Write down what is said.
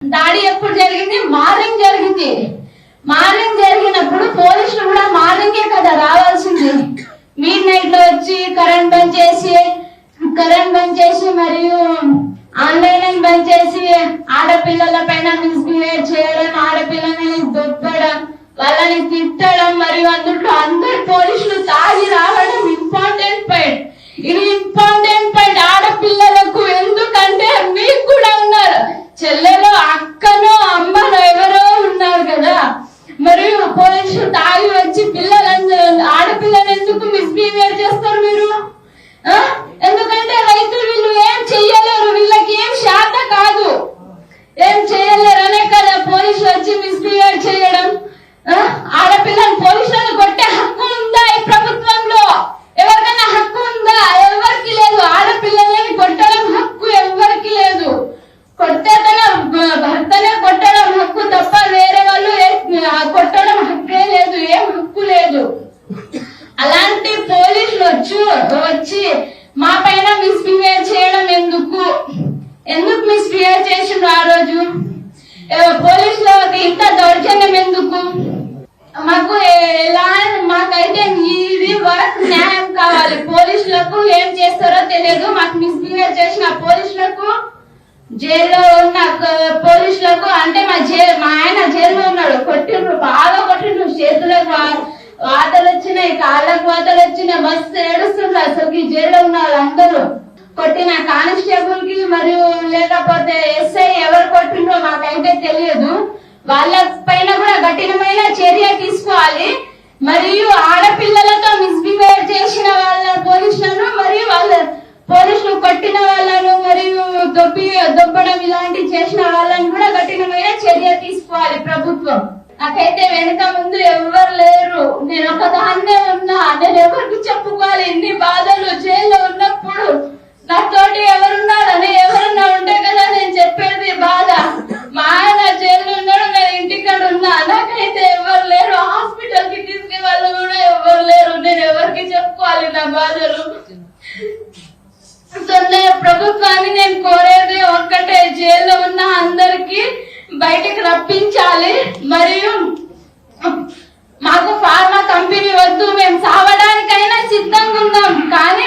దాడి ఎప్పుడు జరిగింది? మార్నింగ్ జరిగింది. మార్నింగ్ జరిగినప్పుడు పోలీసులు కూడా మార్నింగే కదా రావాల్సింది. మిడ్ నైట్ లో వచ్చి కరెంట్ బంద్ చేసి మరియు ఆన్లైన్ బంద్ చేసి ఆడపిల్లల పైన మిస్బిహేవ్ చేయడం, ఆడపిల్లని దొబ్బడం, వాళ్ళని తిట్టడం, మరియు అందులో అందరు పోలీసులు తాగి రావడం ఇంపార్టెంట్ పాయింట్. ఇది ఇంపార్టెంట్ పాయింట్ ఆడపిల్లలకు. ఎందుకంటే మీకు కూడా ఉన్నారు, చెల్లెలో అక్కనో అమ్మనో ఎవరో ఉన్నారు కదా. మరియు పోలీసులు తాగి వచ్చి ఆడపిల్లని ఎందుకు మిస్బిహేవ్ చేస్తారు మీరు? ఎందుకంటే రైతులు వీళ్ళు ఏం చెయ్యలేరు, వీళ్ళకి ఏం శాత కాదు, ఏం చేయలేరు అనే కదా పోలీసులు వచ్చి మిస్బిహేవ్ చేయడం. ఆడపిల్లని పోలీసులను కొట్టే హక్కు ఉందా ఈ ప్రభుత్వంలో? ఎవరికైనా హక్కు ఉందా? ఎవరికి లేదు. ఆడపిల్లలని కొట్టడం హక్కు ఎవరికి లేదు. కొట్టే తన భర్తనే కొట్టడం హక్కు తప్ప వేరే వాళ్ళు కొట్టడం హక్కే లేదు, ఏం హక్కు లేదు. అలాంటి పోలీసులు వచ్చి మా పైన మిస్బిహేవ్ చేయడం ఎందుకు మిస్బిహేవ్ చేసిండ్రు? ఆ రోజు పోలీసులకి ఇంత దౌర్జన్యం ఎందుకు? మాకైతే ఇది వరకు న్యాయం కావాలి. పోలీసులకు ఏం చేస్తారో తెలియదు. మాకు మిస్బిహేవ్ చేసిన పోలీసులకు, జైల్లో ఉన్న పోలీసులకు, అంటే మా ఆయన జైల్లో ఉన్నాడు, కొట్టిండ్రు, బాగా కొట్టిండ్రు. చేతులకు వాతలు వచ్చినాయి, కాళ్ళకు వాతలు వచ్చినాయి, మస్తు ఏడుస్తున్నారు. అసలు జైల్లో ఉన్న వాళ్ళందరూ కొట్టిన కానిస్టేబుల్ కి మరియు లేకపోతే ఎస్ఐ ఎవరు కొట్టిండ్రో మాకైతే తెలియదు. వాళ్ళ పైన కూడా కఠినమైన చర్య తీసుకోవాలి. మరియు ఆడపిల్లలతో మిస్బిహేవ్ చేసిన వాళ్ళ పోలీసులను, మరియు వాళ్ళ పోలీసులు కొట్టిన వాళ్ళను, మరియు దొబ్బడం ఇలాంటి చేసిన వాళ్ళని కూడా కఠినమైన చర్య తీసుకోవాలి ప్రభుత్వం. నాకైతే వెనుక ముందు ఎవరు లేరు, నేను ఒకదాన్నే ఉన్నా. నేను ఎవరికి చెప్పుకోవాలి ఇన్ని బాధలు? జైల్లో ఉన్నప్పుడు నాతోటి ఎవరున్నారని ఎవరన్నా ఉంటే కదా నేను చెప్పేది బాధ. మా ఆయన జైల్లో ఉన్నాడు, నేను ఇంటికాడ ఉన్నా. నాకైతే ఎవరు లేరు, హాస్పిటల్ కి తీసుకునే వాళ్ళు కూడా ఎవరు లేరు. నేను ఎవరికి చెప్పుకోవాలి నా బాధలు? ప్రభుత్వాన్ని నేను కోరేది ఒక్కటే, జైల్లో ఉన్న అందరికి బయటకు రప్పించాలి. మరియు మాకు ఫార్మా కంపెనీ వద్దు, మేము సావడానికైనా సిద్ధంగా ఉన్నాం. కానీ